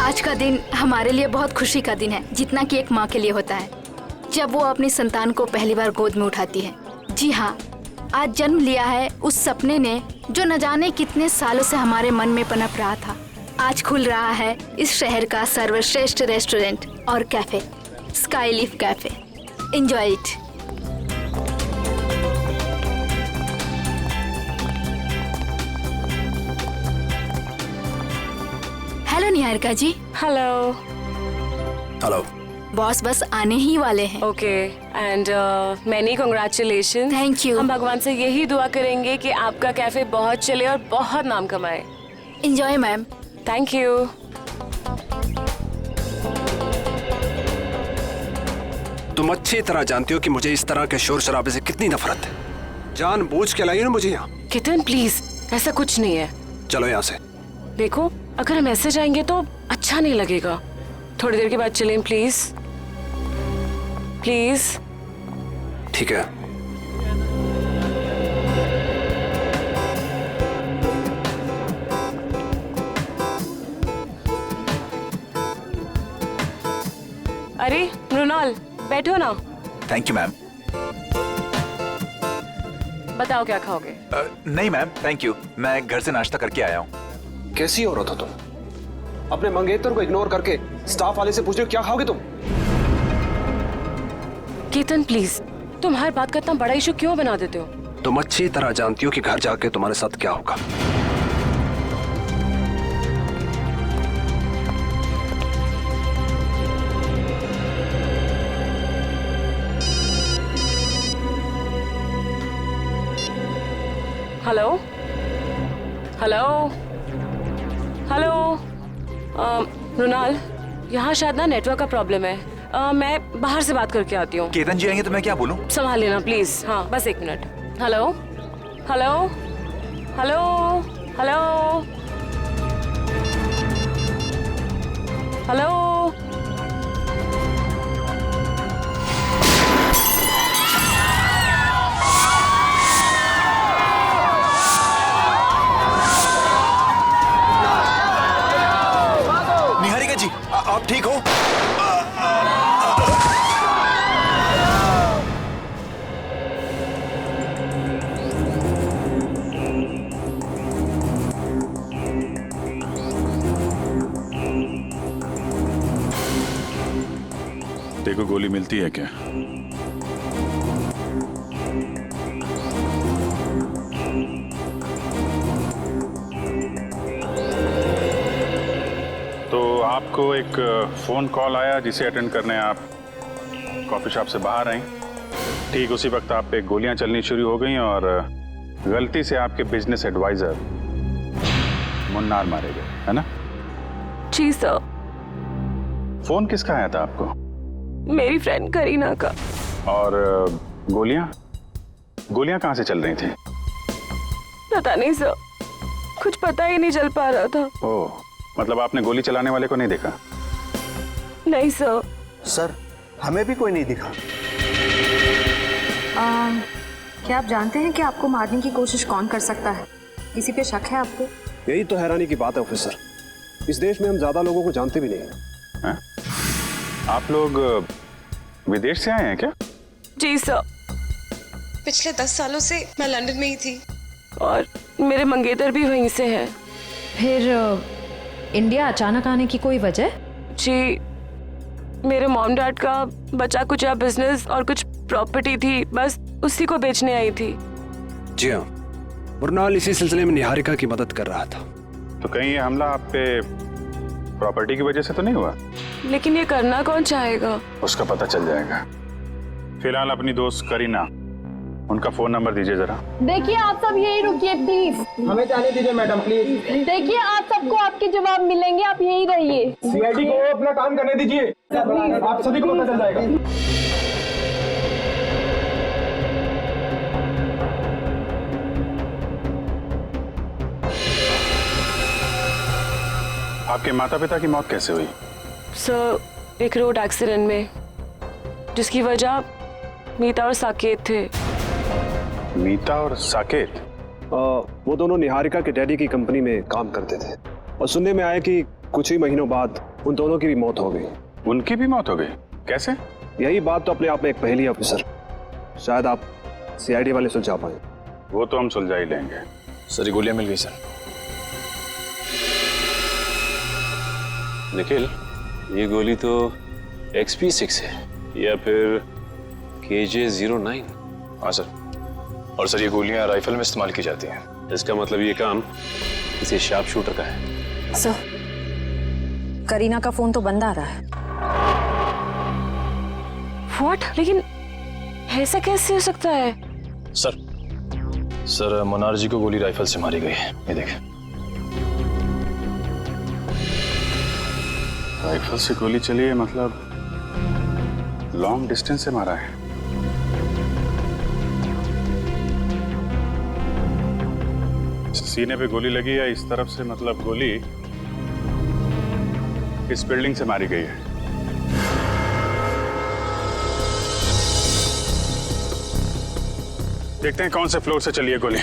आज का दिन हमारे लिए बहुत खुशी का दिन है, जितना कि एक माँ के लिए होता है जब वो अपनी संतान को पहली बार गोद में उठाती है। जी हाँ, आज जन्म लिया है उस सपने ने जो न जाने कितने सालों से हमारे मन में पनप रहा था। आज खुल रहा है इस शहर का सर्वश्रेष्ठ रेस्टोरेंट और cafe, sky leaf cafe. Enjoy it. Hello Niharika ji. Hello. Hello. Boss बस आने ही वाले हैं। Okay and many congratulation. Thank you. हम भगवान से यही दुआ करेंगे कि आपका कैफे बहुत चले और बहुत नाम कमाए। Enjoy ma'am. Thank you. तुम अच्छी तरह जानती हो कि मुझे इस तरह के शोर शराबे से कितनी नफरत है। जानबूझ के लाई हो ना मुझे यहाँ। कितन प्लीज, ऐसा कुछ नहीं है। चलो यहाँ से। देखो, अगर हम ऐसे जाएंगे तो अच्छा नहीं लगेगा। थोड़ी देर के बाद चलें प्लीज। प्लीज। ठीक है। अरे मृणाल, बैठो ना। Thank you ma'am. बताओ क्या खाओगे? नहीं मैम, थैंक यू, मैं घर से नाश्ता करके आया हूँ। कैसी औरत हो तुम? अपने मंगेतर को इग्नोर करके स्टाफ वाले से पूछ रहे हो क्या खाओगे तुम? केतन प्लीज, तुम हर बात का इतना बड़ा इशू क्यों बना देते हो? तुम अच्छी तरह जानती हो कि घर जाके तुम्हारे साथ क्या होगा। Hello hello hello. मृणाल, यहाँ शायद ना नेटवर्क का प्रॉब्लम है। मैं बाहर से बात करके आती हूँ। केतन जी आएंगे तो मैं क्या बोलूँ? संभाल लेना प्लीज। हाँ, बस 1 minute. Hello hello hello hello hello. Niharika ji, आप ठीक हो? देखो, गोली मिलती है क्या? तो आपको एक फोन कॉल आया जिसे अटेंड करने आप कॉफी शॉप से बाहर आई। ठीक उसी वक्त आप पे गोलियां चलनी शुरू हो गई और गलती से आपके बिजनेस एडवाइजर मुन्नार मारे गए, है ना? जी सर। फोन किसका आया था आपको? मेरी फ्रेंड करीना का। और गोलियां कहाँ से चल रही थी? पता नहीं सर, कुछ पता ही नहीं चल पा रहा था। ओह, मतलब आपने गोली चलाने वाले को नहीं देखा? नहीं सर। सर, हमें भी कोई नहीं दिखा। क्या आप जानते हैं कि आपको मारने की कोशिश कौन कर सकता है? किसी पे शक है आपको? यही तो हैरानी की बात है ऑफिसर, इस देश में हम ज्यादा लोगों को जानते भी नहीं हैं। आप लोग विदेश से आए हैं क्या? जी सर। पिछले 10 सालों से मैं लंदन में ही थी और मेरे मंगेतर भी वहीं से हैं। फिर इंडिया अचानक आने की कोई वजह? जी, मेरे मॉम डैड का बचा कुचा बिजनेस और कुछ प्रॉपर्टी थी, बस उसी को बेचने आई थी। जी हाँ, मृणाल इसी सिलसिले में निहारिका की मदद कर रहा था। तो कहीं ये हमला आप पे प्रॉपर्टी की वजह से तो नहीं हुआ? लेकिन ये करना कौन चाहेगा? उसका पता चल जाएगा। फिलहाल अपनी दोस्त करीना, उनका फोन नंबर दीजिए जरा। देखिए, आप सब यही रुकिए प्लीज। हमें जाने दीजिए मैडम प्लीज। देखिए, आप सबको आपके जवाब मिलेंगे, आप यही रहिए। सीआईडी को अपना काम करने दीजिए, आप सभी को पता चल जाएगा। आपके माता पिता की मौत कैसे हुई? सर, एक रोड एक्सीडेंट में, जिसकी वजह मीता और साकेत थे। मीता और साकेत? वो दोनों निहारिका के डैडी की कंपनी में काम करते थे और सुनने में आया कि कुछ ही महीनों बाद उन दोनों की भी मौत हो गई। उनकी भी मौत हो गई? कैसे? यही बात तो अपने आप में एक पहेली है ऑफिसर। शायद आप सीआईडी वाले सुलझा पाए। वो तो हम सुलझा ही लेंगे। सर ये गोलियां मिल गई सर। निखिल, ये गोली तो XP6 है या फिर KJ09। हाँ सर। और सर ये गोलियां राइफल में इस्तेमाल की जाती हैं। इसका मतलब ये काम किसी शार्प शूटर का है। सर, करीना का फोन तो बंद आ रहा है। व्हाट? लेकिन ऐसा कैसे हो सकता है? सर मोनार जी को गोली राइफल से मारी गई है। ये देखें। राइफल से गोली चली है, मतलब लॉन्ग डिस्टेंस से मारा है। सीने पे गोली लगी है इस तरफ से, मतलब गोली इस बिल्डिंग से मारी गई है। देखते हैं कौन से फ्लोर से चली है गोली।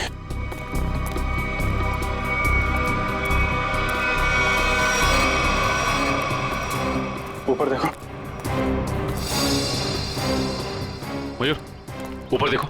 ऊपर देखो। मयूर, ऊपर देखो।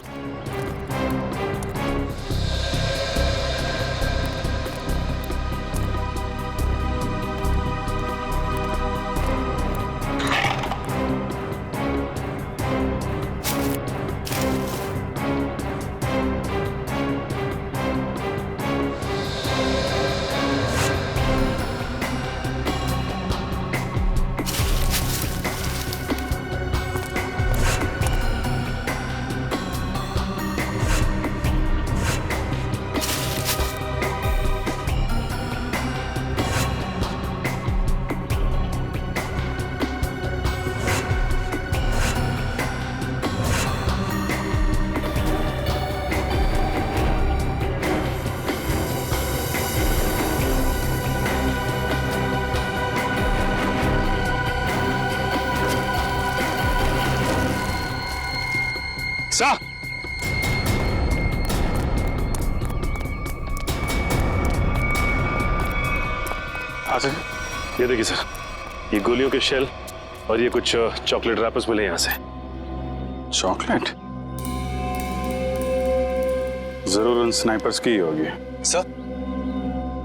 सा हाँ सर, ये देखिए सर, ये गोलियों के शेल और ये कुछ चॉकलेट रैपर्स मिले यहाँ से। चॉकलेट? जरूर उन स्नाइपर्स की ही होगी। सर,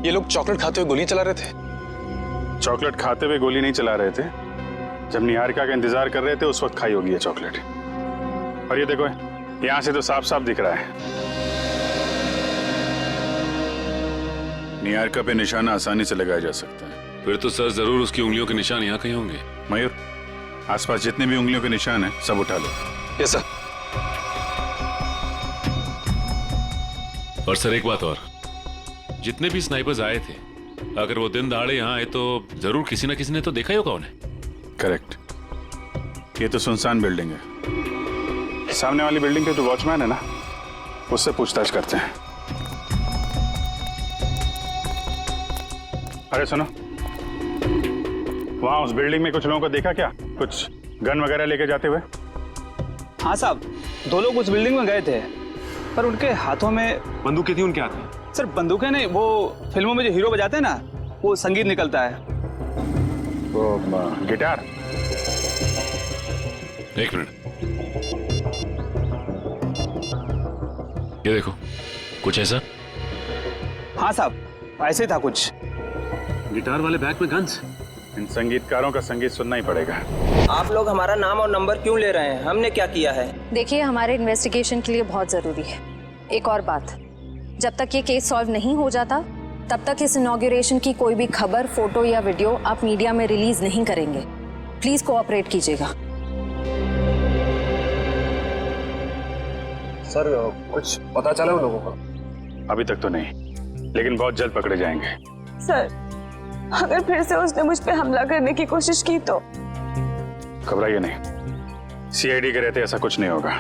ये लोग चॉकलेट खाते हुए गोली चला रहे थे। चॉकलेट खाते हुए गोली नहीं चला रहे थे। जब निहारिका का इंतजार कर रहे थे उस वक्त खाई होगी ये चॉकलेट। और ये देखो, यहाँ से तो साफ साफ दिख रहा है। निहारिका पे निशाना आसानी से लगाया जा सकता है। फिर तो सर जरूर उसकी उंगलियों के निशान यहाँ कहीं होंगे। मयूर, आसपास जितने भी उंगलियों के निशान हैं सब उठा लो। Yes sir. और सर एक बात और, जितने भी स्नाइपर्स आए थे, अगर वो दिन दहाड़े यहाँ आए तो जरूर किसी ना किसी ने तो देखा ही होगा उन्हें। करेक्ट। ये तो सुनसान बिल्डिंग है। सामने वाली बिल्डिंग के जो वॉचमैन है ना, उससे पूछताछ करते हैं। अरे सुनो, वहां उस बिल्डिंग में कुछ लोगों को देखा क्या? कुछ गन वगैरह लेके जाते हुए? हाँ साहब, 2 लोग उस बिल्डिंग में गए थे, पर उनके हाथों में बंदूकें थी उनके हाथ में। सर बंदूकें नहीं, वो फिल्मों में जो हीरो बजाते हैं ना, वो संगीत निकलता है। वो गिटार? एक मिनट, ये देखो, कुछ ऐसा? हाँ साहब, ऐसे ही था कुछ। गिटार वाले बैग में गन्स। इन संगीतकारों का संगीत सुनना ही पड़ेगा। आप लोग हमारा नाम और नंबर क्यों ले रहे हैं? हमने क्या किया है? देखिए, हमारे इन्वेस्टिगेशन के लिए बहुत ज़रूरी है। एक और बात, जब तक ये केस सॉल्व नहीं हो जाता तब तक इस इनॉग्रेशन की कोई भी खबर, फोटो या वीडियो आप मीडिया में रिलीज नहीं करेंगे। प्लीज कोऑपरेट कीजिएगा। सर कुछ पता चला उन लोगों का? अभी तक तो नहीं, लेकिन बहुत जल्द पकड़े जाएंगे। सर, अगर फिर से उसने मुझ पे हमला करने की कोशिश की तो? घबराइए नहीं, सीआईडी के रहते ऐसा कुछ नहीं होगा।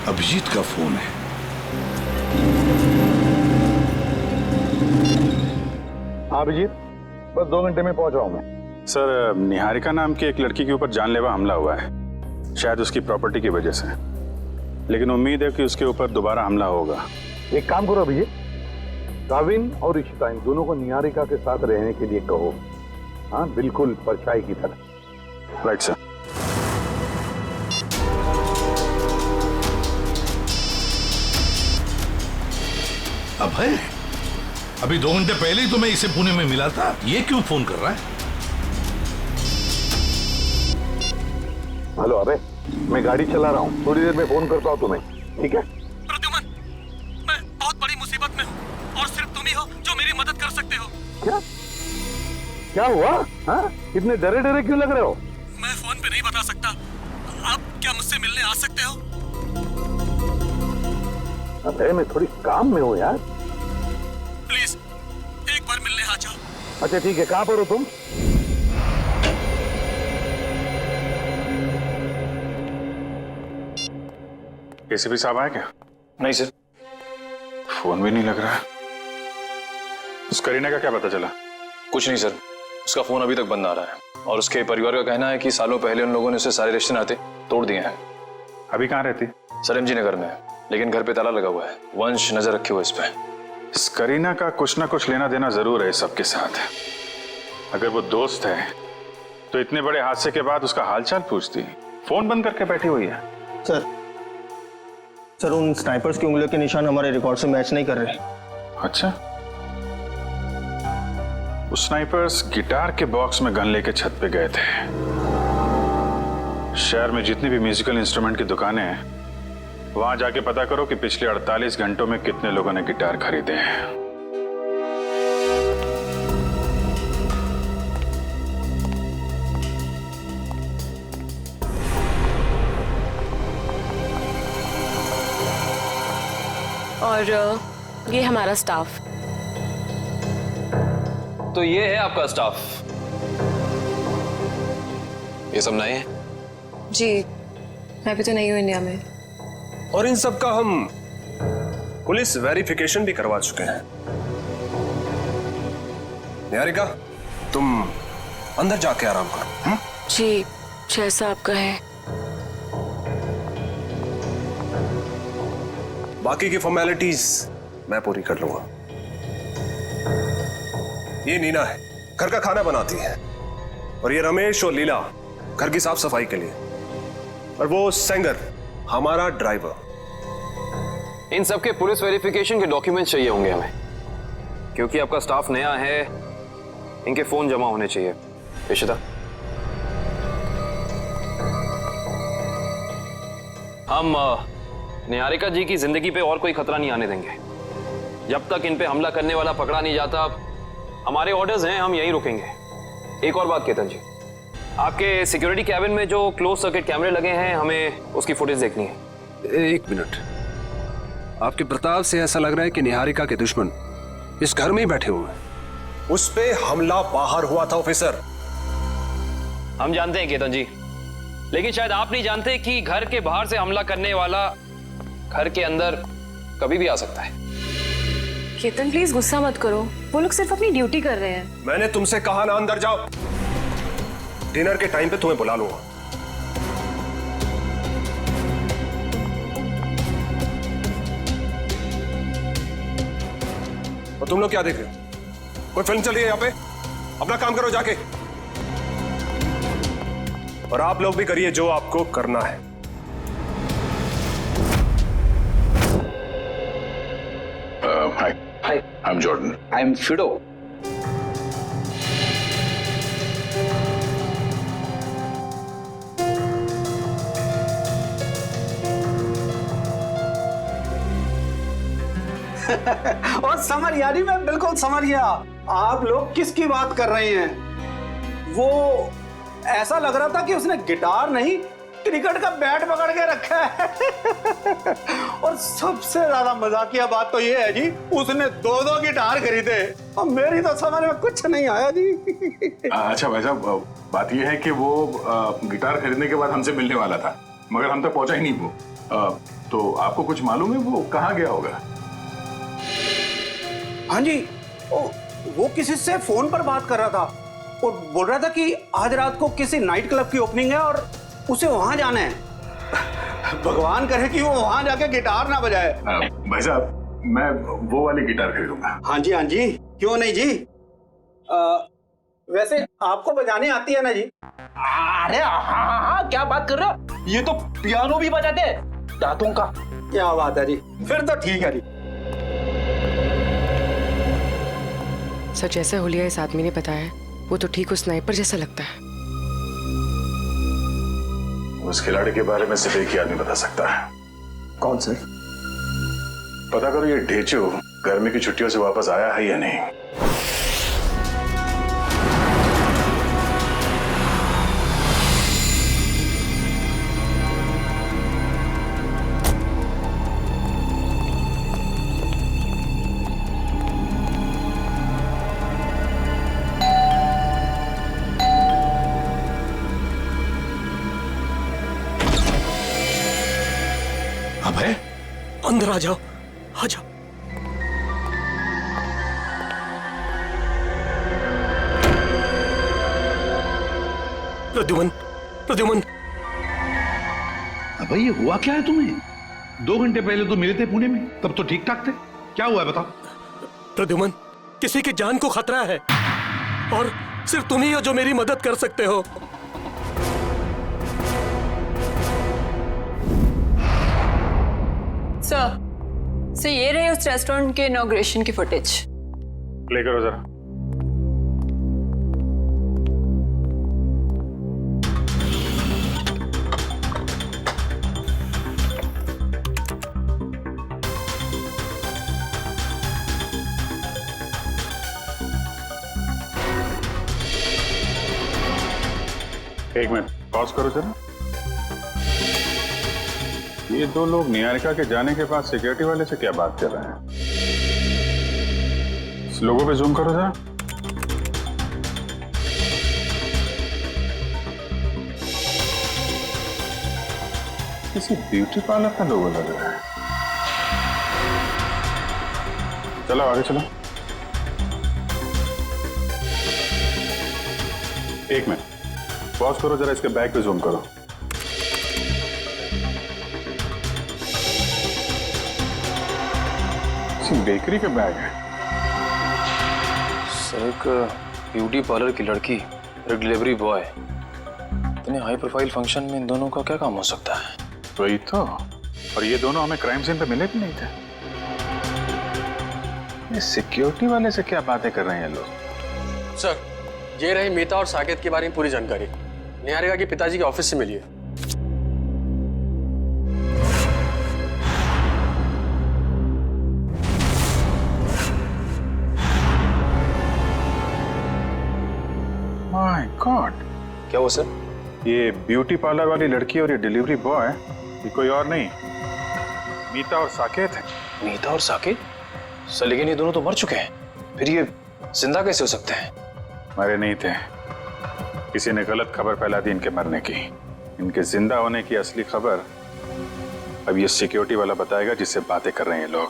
अभिजीत का फोन है। हाँ अभिजीत, बस 2 घंटे में पहुंच रहा हूं मैं। सर, निहारिका नाम की एक लड़की के ऊपर जानलेवा हमला हुआ है, शायद उसकी प्रॉपर्टी की वजह से। लेकिन उम्मीद है कि उसके ऊपर दोबारा हमला होगा। एक काम करो अभिजीत, काविन और इशिता इन दोनों को निहारिका के साथ रहने के लिए कहो। हाँ, बिल्कुल परछाई की तरह। Right sir. अभय, अभी 2 घंटे पहले ही तो मैं इसे पुणे में मिला था, ये क्यों फोन कर रहा है? हेलो अबे, मैं गाड़ी चला रहा हूँ, थोड़ी देर में फोन करता हूँ तुम्हें, ठीक है? प्रद्युमन, मैं बहुत बड़ी मुसीबत में हूँ और सिर्फ तुम ही हो जो मेरी मदद कर सकते हो। क्या? क्या हुआ? हाँ? इतने डरे डरे क्यों लग रहे हो? मैं फोन पे नहीं बता सकता। आप क्या मुझसे मिलने आ सकते हो? अबे मैं थोड़ी काम में हूँ यार। प्लीज एक बार मिलने आ जाओ। अच्छा ठीक है, कहाँ पर हो तुम? एसीपी साहब आए क्या? नहीं सर। फोन भी नहीं लग रहा। उस करीना का क्या पता चला? कुछ नहीं सर, उसका फोन अभी तक बंद आ रहा है और उसके परिवार का कहना है कि सालों पहले उन लोगों ने उसे सारे रिश्ते नाते तोड़ दिए हैं। अभी कहाँ रहती? सर MG नगर में, लेकिन घर पे ताला लगा हुआ है। वंश नजर रखे हुए इस पे। इस करीना का कुछ ना कुछ लेना देना जरूर है सबके साथ। अगर वो दोस्त है तो इतने बड़े हादसे के बाद उसका हालचाल पूछती, फोन बंद करके बैठी हुई है। सर उन स्नाइपर्स की उंगलियों के निशान हमारे रिकॉर्ड से मैच नहीं कर रहे। अच्छा, वो स्नाइपर्स गिटार के बॉक्स में गन लेके छत पे गए थे। शहर में जितनी भी म्यूजिकल इंस्ट्रूमेंट की दुकानें हैं, वहां जाके पता करो कि पिछले 48 घंटों में कितने लोगों ने गिटार खरीदे हैं। और ये हमारा स्टाफ। तो ये है आपका स्टाफ। ये सब नए हैं? जी, मैं भी तो नहीं हूँ इंडिया में। और इन सब का हम पुलिस वेरिफिकेशन भी करवा चुके हैं। निहारिका, तुम अंदर जाके आराम करो। जी, जैसा आपका है। बाकी की फॉर्मेलिटीज मैं पूरी कर लूंगा। ये नीना है, घर का खाना बनाती है, और ये रमेश और लीला घर की साफ सफाई के लिए, और वो सेंगर हमारा ड्राइवर। इन सब के पुलिस वेरिफिकेशन के डॉक्यूमेंट्स चाहिए होंगे हमें, क्योंकि आपका स्टाफ नया है। इनके फोन जमा होने चाहिए। इशिता, हम निहारिका जी की जिंदगी पे और कोई खतरा नहीं आने देंगे। जब तक इन पे हमला करने वाला पकड़ा नहीं जाता, हमारे ऑर्डर्स हैं, हम यहीं रुकेंगे। एक और बात केतन जी, आपके सिक्योरिटी कैबिन में जो क्लोज सर्किट कैमरे लगे हैं, हमें उसकी फुटेज देखनी है। एक मिनट, आपके प्रताप से ऐसा लग रहा है कि निहारिका के दुश्मन इस घर में ही बैठे हुए हैं। उस पे हमला बाहर हुआ था ऑफिसर। हम जानते हैं केतन जी, लेकिन शायद आप नहीं जानते कि घर के बाहर से हमला करने वाला घर के अंदर कभी भी आ सकता है। केतन प्लीज गुस्सा मत करो, वो लोग सिर्फ अपनी ड्यूटी कर रहे हैं। मैंने तुमसे कहा ना अंदर जाओ। डिनर के टाइम पे तुम्हें बुला लूंगा। और तुम लोग क्या देख रहे हो? कोई फिल्म चल रही है यहाँ पे? अपना काम करो जाके। और आप लोग भी करिए जो आपको करना है। Hi, I'm Jordan. I'm Fido. और समर यानी मैं बिल्कुल समझ गया आप लोग किसकी बात कर रहे हैं। वो ऐसा लग रहा था कि उसने गिटार नहीं क्रिकेट का बैट पकड़ के रखा है। और सबसे ज्यादा मजाकिया बात तो ये है जी, उसने 2-2 गिटार खरीदे और मेरी तो समझ में कुछ नहीं आया जी। अच्छा भाई साहब, बात यह है कि वो गिटार खरीदने के बाद हमसे मिलने वाला था, मगर हम तक पहुंचा ही नहीं वो। तो आपको कुछ मालूम है वो कहाँ गया होगा? हाँ जी, वो किसी से फोन पर बात कर रहा था वो बोल रहा था कि आज रात को किसी नाइट क्लब की ओपनिंग है और उसे वहां जाना है। भगवान करे कि वो वहां जाके गिटार ना बजाए। भाई साहब, मैं वो वाली गिटार खरीदूंगा। हाँ जी, क्यों नहीं जी। वैसे आपको बजाने आती है ना जी? अरे हाँ, क्या बात कर रहे हो, ये तो पियानो भी बजाते हैं दांतों का। क्या बात है जी, फिर तो ठीक है जी। सर, जैसा हुलिया इस आदमी ने बताया वो तो ठीक उस स्नाइपर जैसा लगता है। उस खिलाड़ी के बारे में सिर्फ एक ही आदमी बता सकता है। कौन सर? पता करो ये ढेचू गर्मी की छुट्टियों से वापस आया है या नहीं। अभय, अंदर आ जाओ, आ जाओ। प्रद्युमन। अबे ये हुआ क्या है तुम्हें? 2 घंटे पहले तो मिले थे पुणे में, तब तो ठीक ठाक थे। क्या हुआ है बताओ? प्रद्युमन, किसी की जान को खतरा है और सिर्फ तुम ही हो जो मेरी मदद कर सकते हो। सर, ये रहे उस रेस्टोरेंट के इनॉग्रेशन की फुटेज। प्ले करो जरा। एक मिनट पॉज करो जरा। ये 2 लोग निहारिका के जाने के बाद सिक्योरिटी वाले से क्या बात कर रहे हैं? इस लोगों पे जूम करो जरा। किसी ब्यूटी पार्लर का लोगो लग रहा है। चलो आगे चलो। एक मिनट पॉज करो जरा, इसके बैग पे जूम करो। बेकरी का बैग है। सर, एक ब्यूटी पार्लर की लड़की, एक डिलीवरी बॉय, इतने हाई प्रोफाइल फंक्शन में इन दोनों का क्या काम हो सकता है? वही तो। और ये दोनों हमें क्राइम सीन पे मिले भी नहीं थे। ये सिक्योरिटी वाले से क्या बातें कर रहे हैं ये लोग? सर, ये रही मीता और साकेत के बारे में पूरी जानकारी। निहारिका के पिताजी के ऑफिस से मिली है। माय गॉड, क्या हुआ सर? ये ब्यूटी पार्लर वाली लड़की और ये डिलीवरी बॉय, ये कोई और नहीं, मीता और साकेत है। मीता और साकेत? सर, लेकिन ये दोनों तो मर चुके हैं, फिर ये जिंदा कैसे हो सकते हैं? मरे नहीं थे, किसी ने गलत खबर फैला दी इनके मरने की। इनके जिंदा होने की असली खबर अब ये सिक्योरिटी वाला बताएगा जिससे बातें कर रहे हैं ये लोग।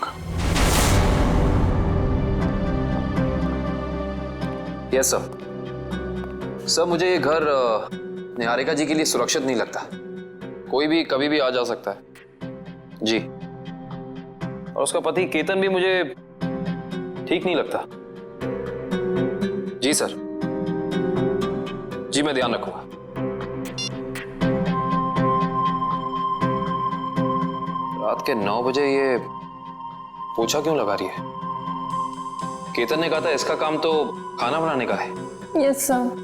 Yes sir. सर, मुझे ये घर निहारिका जी के लिए सुरक्षित नहीं लगता। कोई भी कभी भी आ जा सकता है जी। और उसका पति केतन भी मुझे ठीक नहीं लगता। जी सर, जी मैं ध्यान रखूंगा। रात के 9 बजे ये पोछा क्यों लगा रही है? केतन ने कहा था इसका काम तो खाना बनाने का है। Yes sir.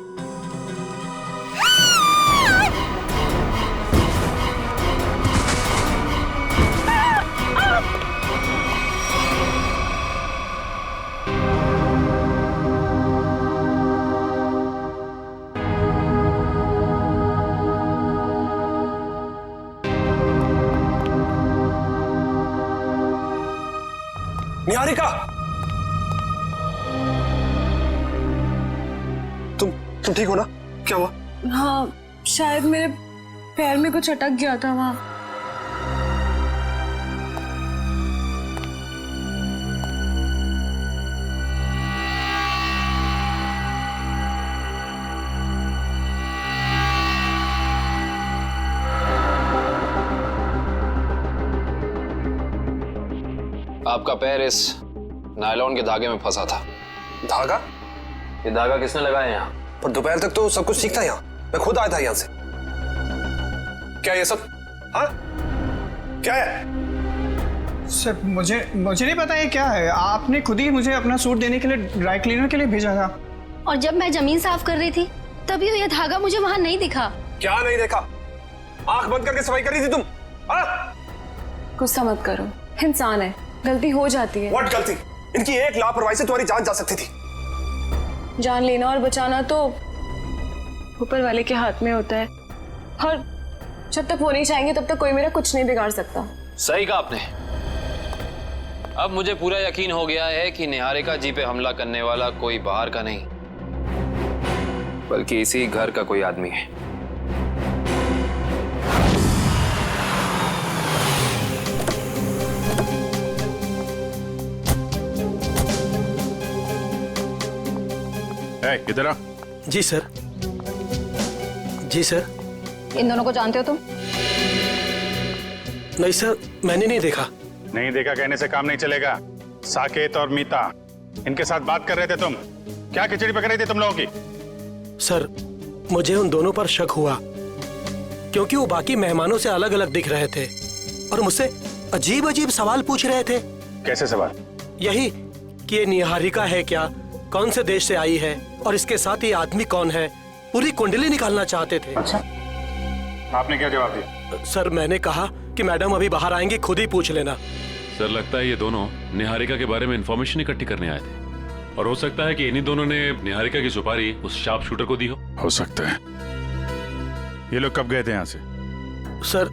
निहारिका, तुम ठीक हो ना? क्या हुआ? हाँ, शायद मेरे पैर में कुछ अटक गया था वहां। आपका पैर इस नायलॉन के धागे में फंसा था। धागा? ये धागा किसने लगाया यहाँ? पर दोपहर तक तो सब कुछ ठीक था यहाँ, मैं खुद आया था यहाँ से। क्या ये सब? हाँ? क्या है? सर मुझे नहीं पता ये क्या है। आपने खुद ही मुझे अपना सूट देने के लिए ड्राई क्लीनर के लिए भेजा था। और जब मैं जमीन साफ कर रही थी तभी ये धागा मुझे वहां नहीं दिखा। क्या नहीं देखा? आंख बंद करके सफाई कर रही थी तुम? गुस्सा मत करो, इंसान है, गलती हो जाती है। व्हाट गलती? इनकी एक लापरवाही से तुम्हारी जान जा सकती थी। जान लेना और बचाना तो ऊपर वाले के हाथ में होता है, और जब तक वो नहीं चाहेंगे तब तक कोई मेरा कुछ नहीं बिगाड़ सकता। सही कहा आपने। अब मुझे पूरा यकीन हो गया है कि निहारिका जी पे हमला करने वाला कोई बाहर का नहीं, बल्कि इसी घर का कोई आदमी है। इधर आ। जी सर। जी सर। इन दोनों को जानते हो तुम? नहीं सर, मैंने नहीं देखा। नहीं देखा कहने से काम नहीं चलेगा। साकेत और मीता इनके साथ बात कर रहे थे तुम। क्या खिचड़ी पक रही थी तुम लोगों की? सर मुझे उन दोनों पर शक हुआ क्योंकि वो बाकी मेहमानों से अलग अलग दिख रहे थे और मुझसे अजीब अजीब सवाल पूछ रहे थे। कैसे सवाल? यही कि ये निहारिका है क्या, कौन से देश से आई है और इसके साथ ये आदमी कौन है, पूरी कुंडली निकालना चाहते थे। अच्छा, आपने क्या जवाब दिया? सर मैंने कहा कि मैडम अभी बाहर आएंगी, खुद ही पूछ लेना। सर लगता है ये दोनों निहारिका के बारे में इंफॉर्मेशन इकट्ठी करने आए थे और हो सकता है कि इन्हीं दोनों ने निहारिका की सुपारी उस शार्प शूटर को दी हो सकता है। ये लोग कब गए थे यहाँ से? सर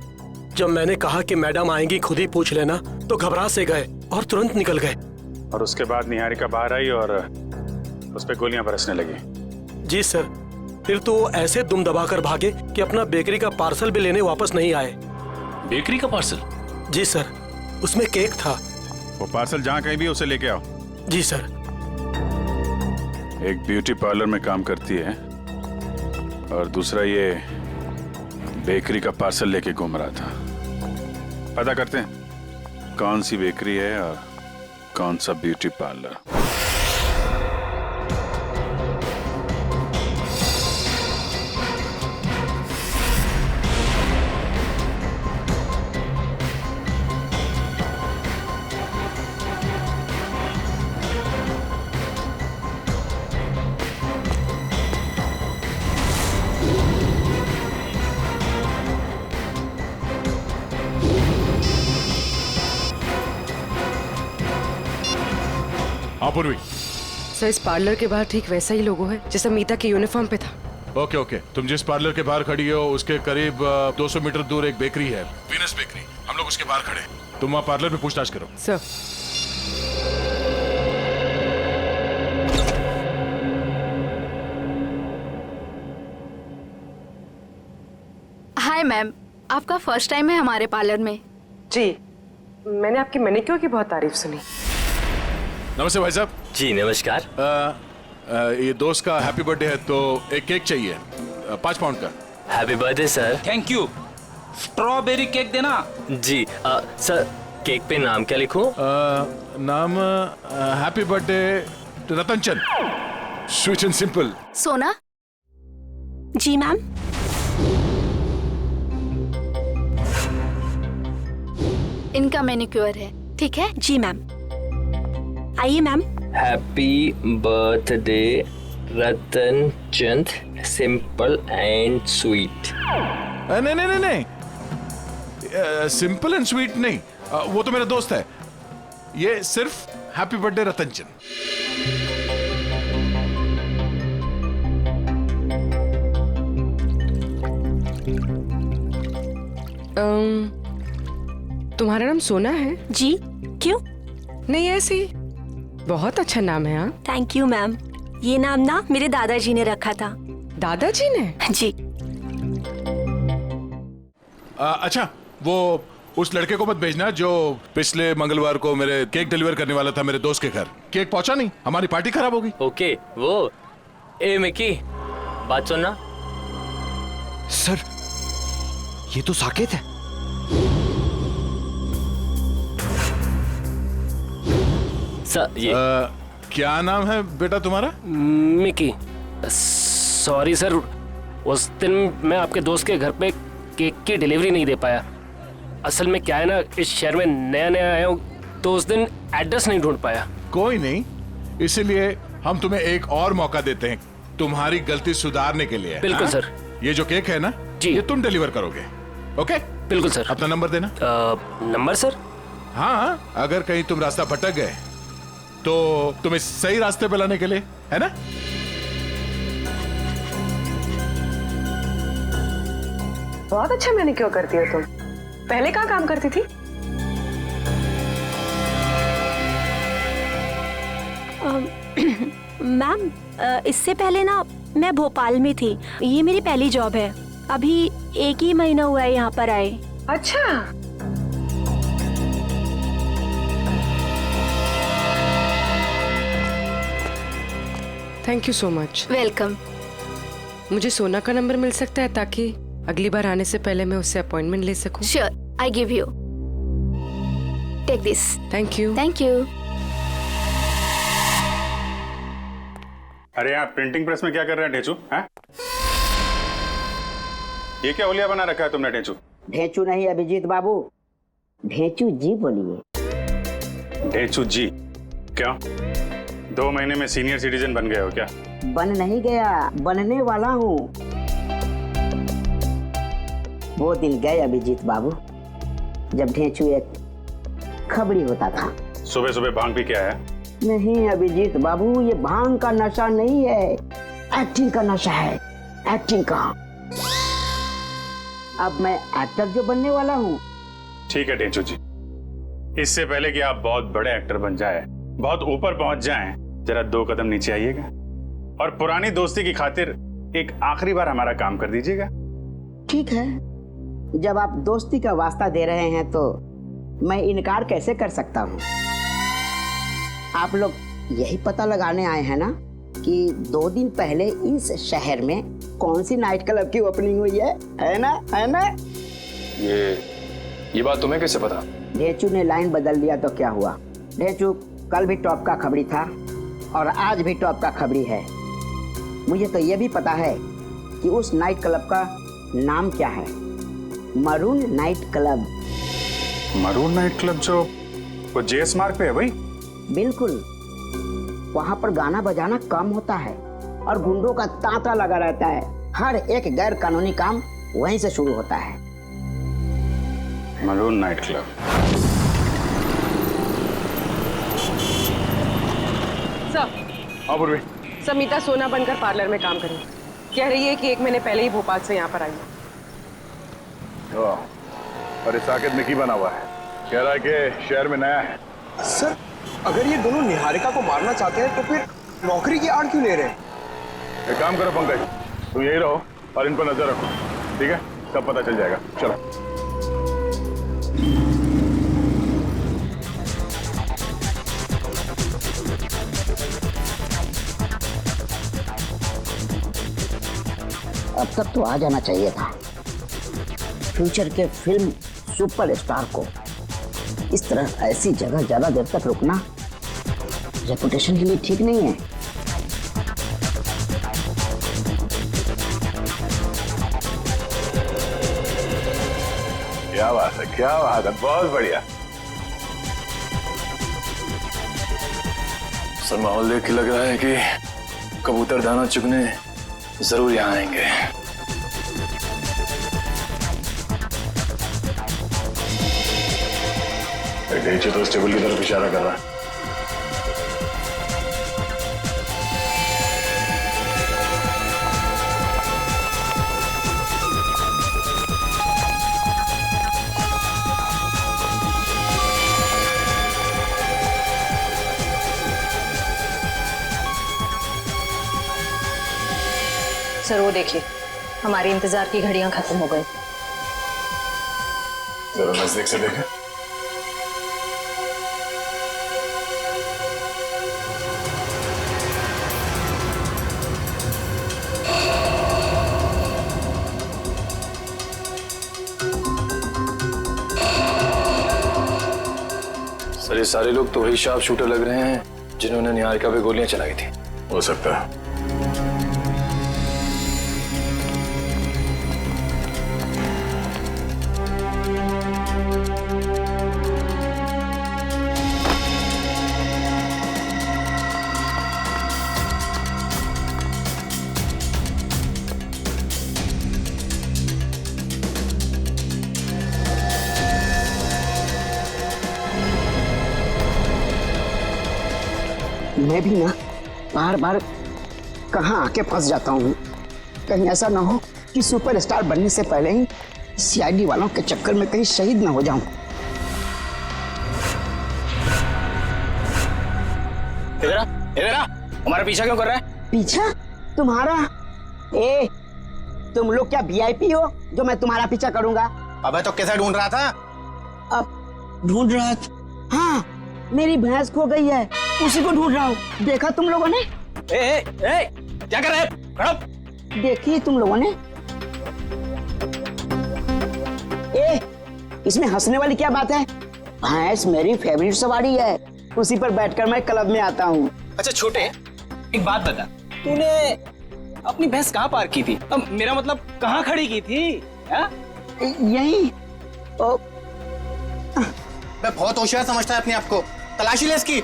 जब मैंने कहा कि मैडम आएंगी, खुद ही पूछ लेना, तो घबरा से गए और तुरंत निकल गए। और उसके बाद निहारिका बाहर आई और उस पर गोलियां बरसने लगी। जी सर, फिर तो वो ऐसे दुम दबाकर भागे कि अपना बेकरी का पार्सल भी लेने वापस नहीं आए। बेकरी का पार्सल? जी सर, उसमें केक था। वो पार्सल जहाँ कहीं भी उसे लेके आओ। जी सर। एक ब्यूटी पार्लर में काम करती है और दूसरा ये बेकरी का पार्सल लेके घूम रहा था। पता करते हैं कौन सी बेकरी है और कौन सा ब्यूटी पार्लर। पूर्वी सर इस पार्लर के बाहर ठीक वैसा ही लोगो है जैसा मीता के यूनिफॉर्म पे था। ओके ओके, तुम जिस पार्लर के बाहर खड़ी हो उसके करीब 200 मीटर दूर एक बेकरी है, वीनस बेकरी। हम लोग उसके बाहर खड़े, तुम वहाँ पार्लर में पूछताछ करो। सर हाय मैम, आपका फर्स्ट टाइम है हमारे पार्लर में? जी, मैंने आपकी मैनिक्योर की बहुत तारीफ सुनी। नमस्ते भाई साहब। जी नमस्कार। ये दोस्त का हैप्पी बर्थडे है तो एक केक चाहिए 5 पाउंड का। Happy birthday sir. Thank you. Strawberry cake देना। जी सर, केक पे नाम क्या लिखूं? नाम happy birthday Ratan Chand, sweet and simple. सोना? जी मैम। इनका मैनिक्योर है, ठीक है? जी मैम। आइए ma'am. Happy birthday Ratan Chand, simple and sweet. नहीं नहीं नहीं नहीं, सिंपल एंड स्वीट नहीं, वो तो मेरा दोस्त है। ये सिर्फ हैप्पी बर्थडे रतन चंद। तुम्हारा नाम सोना है? जी, क्यों? नहीं ऐसे ही, बहुत अच्छा नाम है। हाँ थैंक यू मैम। ये नाम ना मेरे दादाजी ने रखा था। दादाजी ने? जी। अच्छा, वो उस लड़के को मत भेजना जो पिछले मंगलवार को मेरे केक डिलीवर करने वाला था मेरे दोस्त के घर। केक पहुंचा नहीं, हमारी पार्टी खराब होगी। ओके, वो ए मिकी, बात सुनना। सर, ये तो साकेत है। सर ये क्या नाम है बेटा तुम्हारा? मिकी। सॉरी सर, उस दिन मैं आपके दोस्त के घर पे केक की डिलीवरी नहीं दे पाया। असल में क्या है ना, इस शहर में नया नया आया हूँ तो उस दिन एड्रेस नहीं ढूंढ पाया। कोई नहीं, इसीलिए हम तुम्हें एक और मौका देते हैं तुम्हारी गलती सुधारने के लिए। बिल्कुल हाँ? सर। ये जो केक है ना जी, ये तुम डिलीवर करोगे। ओके बिल्कुल सर। अपना नंबर देना। Number sir? हाँ, अगर कहीं तुम रास्ता भटक गए तो तुम्हें सही रास्ते पे लाने के लिए, है ना? बहुत अच्छा मैनिक्योर करती हो तुम। पहले कहाँ काम करती थी? मैम, इससे पहले ना मैं भोपाल में थी। ये मेरी पहली जॉब है। अभी 1 ही महीना हुआ है यहाँ पर आए। अच्छा। Thank you so much. Welcome. मुझे सोना का नंबर मिल सकता है ताकि अगली बार आने से पहले मैं उससे अपॉइंटमेंट ले सकूं? Sure, I give you. Take this. Thank you. Thank you. अरे आप प्रिंटिंग प्रेस में क्या कर रहे हैं ढेचू? हैं? ये क्या होलिया बना रखा है तुमने ढेचू? ढेचू नहीं अभिजीत बाबू, ढेचू जी बोलिए। ढेचू जी? क्यों? 2 महीने में सीनियर सिटीजन बन गए हो क्या? बन नहीं गया, बनने वाला हूँ। वो दिन गए अभिजीत बाबू जब ढेचू एक खबड़ी होता था। सुबह सुबह भांग भी क्या है? नहीं अभिजीत बाबू, ये भांग का नशा नहीं है, एक्टिंग का नशा है, एक्टिंग का। अब मैं एक्टर जो बनने वाला हूँ। ठीक है ढेचू जी, इससे पहले कि आप बहुत बड़े एक्टर बन जाए, बहुत ऊपर पहुंच जाएं, जरा 2 कदम नीचे आइएगा और पुरानी दोस्ती की खातिर एक आखिरी बार हमारा काम कर दीजिएगा। ठीक है, जब आप दोस्ती का वास्ता दे रहे हैं तो मैं इनकार कैसे कर सकता हूँ। आप लोग यही पता लगाने आए हैं ना कि 2 दिन पहले इस शहर में कौन सी नाइट क्लब की ओपनिंग हुई है ना? है ना? ये बात तुम्हें कैसे पता? ढेचू ने लाइन बदल दिया तो क्या हुआ? ढेचू कल भी टॉप का खबरी था और आज भी टॉप का खबरी है। मुझे तो ये भी पता है कि उस नाइट क्लब का नाम क्या है, maroon night club. Maroon night club जो वो जेएस मार्ग पे है भाई? बिल्कुल, वहाँ पर गाना बजाना कम होता है और गुंडों का तांता लगा रहता है। हर एक गैर कानूनी काम वहीं से शुरू होता है। Maroon night club. सर। हाँ पूर्वी। समीता सोना बनकर पार्लर में काम करी। कह रही है कि 1 महीने पहले ही भोपाल से यहाँ पर आई है। अरे साकेत मिकी बना हुआ है, कह रहा है कि शहर में नया है। सर, अगर ये दोनों निहारिका को मारना चाहते हैं तो फिर नौकरी की आड़ क्यों ले रहे हैं? एक काम करो पंकज, तुम यही रहो और इन पर नजर रखो, ठीक है? सब पता चल जाएगा। चलो। अब तक तो आ जाना चाहिए था। फ्यूचर के फिल्म सुपरस्टार को इस तरह ऐसी जगह ज्यादा देर तक रुकना रेपुटेशन के लिए ठीक नहीं है। क्या बात है, क्या बात है, बहुत बढ़िया। सर माहौल देख के लग रहा है कि कबूतर दाना चुगने जरूर यहाँ आएंगे। ढेचू तो उस टेबल की तरफ इशारा कर रहा है। सर वो देखिए, हमारी इंतजार की घड़ियां खत्म हो गई। जरा नजदीक से देखें। सर ये सारे लोग तो वही शार्प शूटर लग रहे हैं जिन्होंने निहारिका पे गोलियां चलाई थी। हो सकता है। मैं भी ना बार बार कहाँ आके फंस जाता हूँ। कहीं ऐसा ना हो कि सुपरस्टार बनने से पहले ही सीआईडी वालों के चक्कर में कहीं शहीद ना हो जाऊं। इधर आ, हमारा पीछा क्यों कर रहा है? पीछा? तुम्हारा? ए, तुम लोग क्या वीआईपी हो जो मैं तुम्हारा पीछा करूंगा? अबे तो कैसे ढूंढ रहा था? अब ढूंढ रहा था? हाँ, मेरी भैंस खो गई है, उसी को ढूंढ रहा हूँ। देखा तुम लोगों ने? क्या कर रहे हैं? खड़ो। देखिए तुम लोगों ने। इसमें हंसने वाली क्या बात है? भैंस मेरी फेवरेट सवारी है, उसी पर बैठकर मैं क्लब में आता हूँ। अच्छा छोटे, एक बात बता, तूने अपनी भैंस कहाँ पार्क की थी? अब मेरा मतलब कहाँ खड़ी की थी? यही। मैं बहुत होशियार समझता है अपने आप को। तलाशी ले इसकी।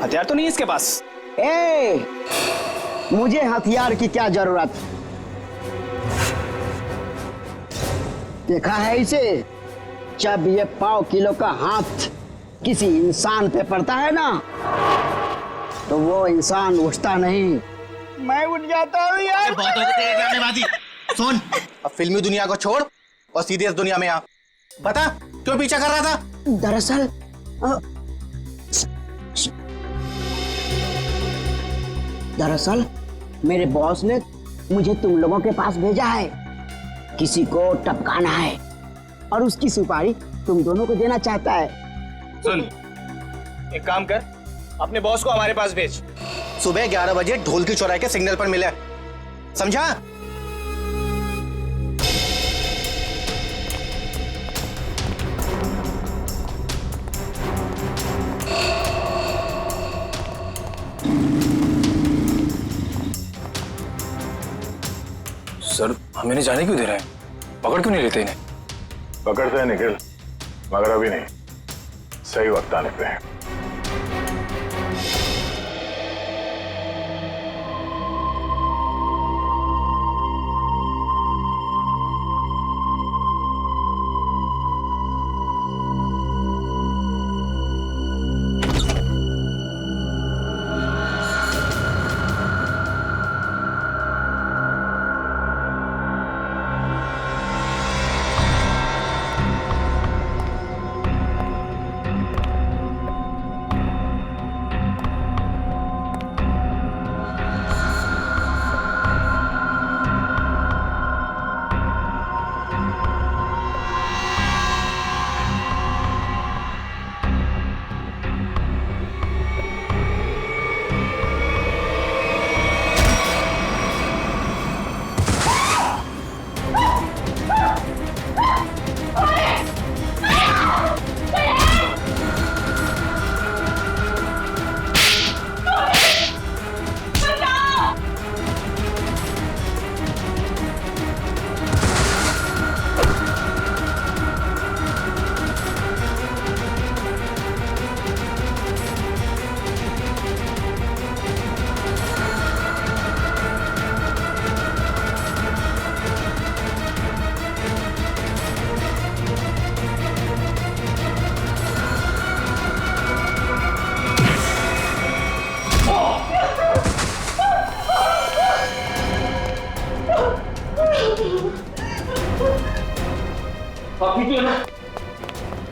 हथियार तो नहीं है इसके पास। मुझे हथियार की क्या जरूरत? देखा है इसे? जब ये 5 किलो का हाथ किसी इंसान पे पड़ता है ना, तो वो इंसान उठता नहीं, मैं उठ जाता हूँ यार। बहुत हो गए तेरे ड्रामेबाजी। सुन, अब फिल्मी दुनिया को छोड़ और सीरियस दुनिया में आ। बता क्यों पीछा कर रहा था? दरअसल मेरे बॉस ने मुझे तुम लोगों के पास भेजा है। किसी को टपकाना है और उसकी सुपारी तुम दोनों को देना चाहता है। सुन, एक काम कर, अपने बॉस को हमारे पास भेज। सुबह 11 बजे ढोल की चौराहे के सिग्नल पर मिले, समझा? सर, हमें नहीं जाने क्यों दे रहे हैं? पकड़ क्यों नहीं लेते इन्हें? पकड़ते हैं निखिल, मगर अभी नहीं, सही वक्त आने पे है।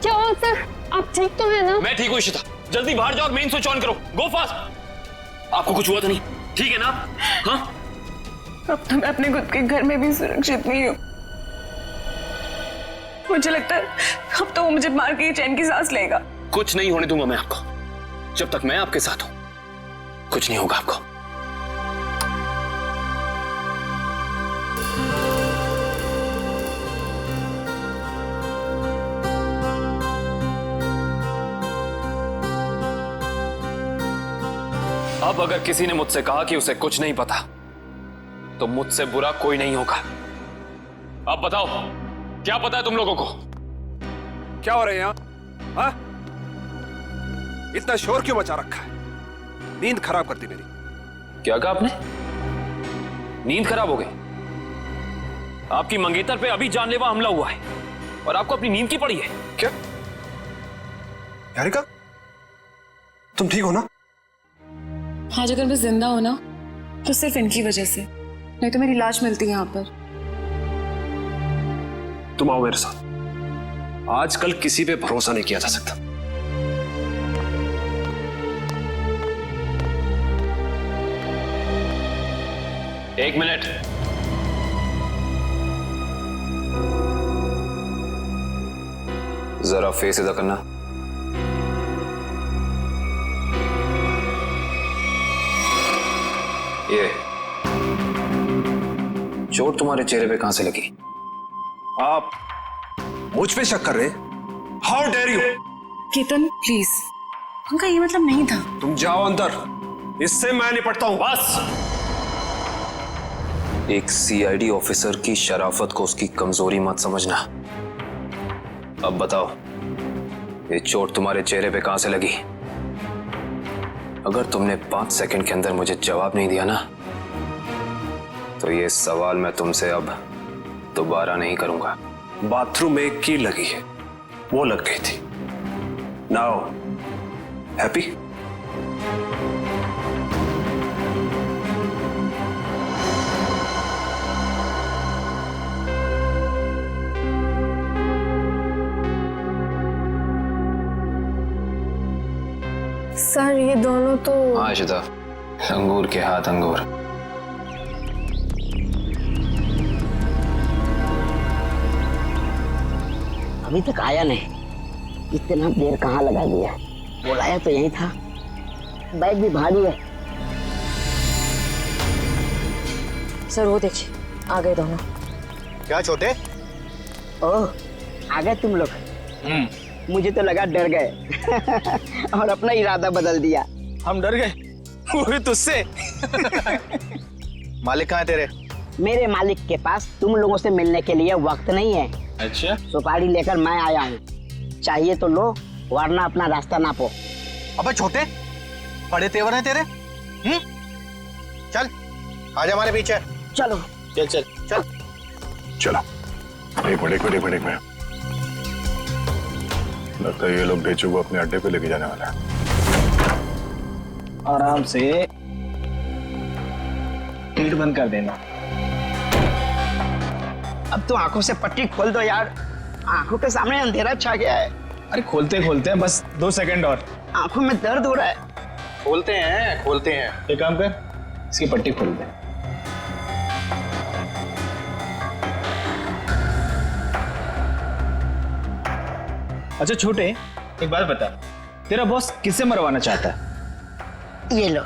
क्या हुआ सर? आप ठीक तो है ना? मैं ठीक हूँ इशिता, जल्दी बाहर जाओ और मेन स्विच ऑन करो। गो फास्ट। आपको कुछ हुआ तो नहीं? ठीक है ना? हाँ? अब तो मैं अपने खुद के घर में भी सुरक्षित नहीं हूँ। मुझे लगता है अब तो वो मुझे मार के चैन की सांस लेगा। कुछ नहीं होने दूंगा मैं आपको। जब तक मैं आपके साथ हूं कुछ नहीं होगा आपको। अब अगर किसी ने मुझसे कहा कि उसे कुछ नहीं पता, तो मुझसे बुरा कोई नहीं होगा। अब बताओ, क्या पता है तुम लोगों को? क्या हो रहा है यहाँ? हाँ? इतना शोर क्यों मचा रखा है? नींद खराब करती मेरी। क्या कहा आपने? नींद खराब हो गई? आपकी मंगेतर पे अभी जानलेवा हमला हुआ है और आपको अपनी नींद की पड़ी है क्या? यारिका, तुम ठीक हो ना? आज अगर मैं जिंदा हो ना तो सिर्फ इनकी वजह से, नहीं तो मेरी लाश मिलती है यहाँ पर। तुम आओ मेरे साथ। आजकल किसी पे भरोसा नहीं किया जा सकता। एक मिनट। जरा फेस इधर करना। ये चोट तुम्हारे चेहरे पे कहां से लगी? आप मुझ पे शक कर रहे? How dare you! Ketan please, उनका ये मतलब नहीं था। तुम जाओ अंदर, इससे मैं निपटता हूं। बस। एक सीआईडी ऑफिसर की शराफत को उसकी कमजोरी मत समझना। अब बताओ, ये चोट तुम्हारे चेहरे पे कहां से लगी? अगर तुमने 5 सेकंड के अंदर मुझे जवाब नहीं दिया ना, तो ये सवाल मैं तुमसे अब दोबारा नहीं करूंगा। बाथरूम में एक कील लगी है, वो लग गई थी। Now happy? सर ये दोनों तो... हाँ इशिता, अंगूर के हाथ अंगूर। अभी तक आया नहीं, इतना देर कहाँ लगा दिया? बुलाया तो यही था। बैग भी भारी है। सर वो देखिए, आ गए दोनों। क्या छोटे? ओह, आ गए तुम लोग। मुझे तो लगा डर गए और अपना इरादा बदल दिया। हम डर गए? वो भी तुझसे? मालिक कहाँ है तेरे? मेरे मालिक के पास तुम लोगों से मिलने के लिए वक्त नहीं है। अच्छा। सुपारी लेकर मैं आया हूँ, चाहिए तो लो, वरना अपना रास्ता नापो। अबे छोटे, बड़े तेवर हैं तेरे। चल, आजा हमारे पीछे। चलो। चल चल चल। चलो। एक मिनट। लगता है ये लोग बेचू को अपने अड्डे पे लेके जाने वाला है। आराम से गेट बंद कर देना। अब तो आंखों से पट्टी खोल दो यार, आंखों के सामने अंधेरा छा गया है। अरे खोलते खोलते बस 2 सेकंड और। आंखों में दर्द हो रहा है। खोलते हैं। एक काम कर, इसकी पट्टी खोल दे। अच्छा छोटे, एक बात बता, तेरा बॉस किसे मरवाना चाहता है? ये लो,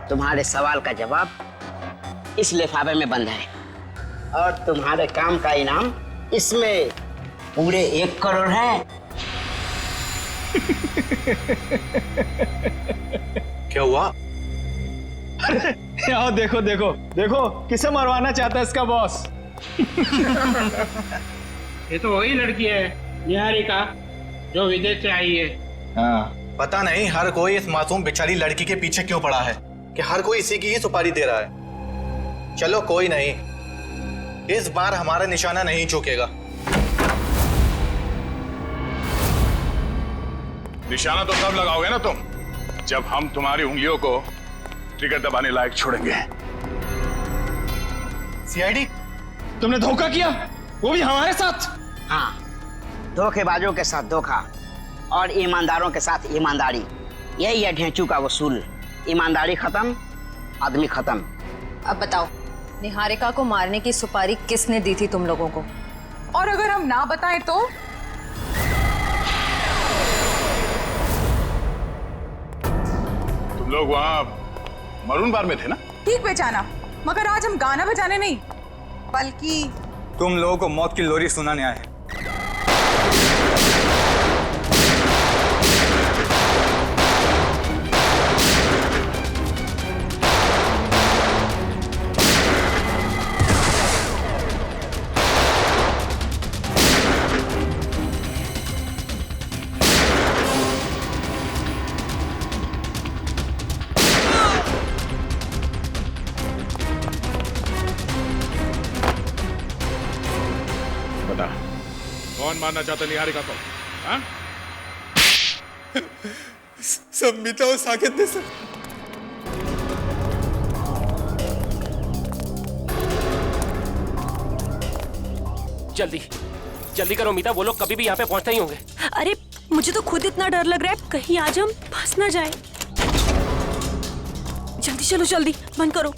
तुम्हारे सवाल का जवाब इस लिफाफे में बंद है और तुम्हारे काम का इनाम इसमें पूरे 1 करोड़ है। क्या हुआ? अरे यहाँ देखो किसे मरवाना चाहता है इसका बॉस। ये तो वही लड़की है, निहारिका, जो विदेश से आई है। हाँ, पता नहीं हर कोई इस मासूम बेचारी लड़की के पीछे क्यों पड़ा है कि हर कोई इसी की ही सुपारी दे रहा है। चलो कोई नहीं, इस बार हमारा निशाना नहीं चूकेगा। निशाना तो तब लगाओगे ना तुम, जब हम तुम्हारी उंगलियों को ट्रिगर दबाने लायक छोड़ेंगे। सीआईडी, तुमने धोखा किया, वो भी हमारे साथ। हाँ, धोखेबाजों के साथ धोखा और ईमानदारों के साथ ईमानदारी, यही है ढेंचू का वसूल। ईमानदारी खत्म, आदमी खत्म। अब बताओ, निहारिका को मारने की सुपारी किसने दी थी तुम लोगों को? और अगर हम ना बताएं तो? तुम लोग वहाँ मरून बार में थे ना? ठीक पहचाना, मगर आज हम गाना बजाने नहीं, बल्कि तुम लोगों को मौत की लोरी सुनाने आए हैं। जान मारना चाहता निहारिका को? हाँ? सब मीता और साकेत ने सर। जल्दी जल्दी करो मीता, वो लोग कभी भी यहाँ पे पहुंचते ही होंगे। अरे मुझे तो खुद इतना डर लग रहा है, कहीं आज हम फंस ना जाए। जल्दी चलो, जल्दी बंद करो।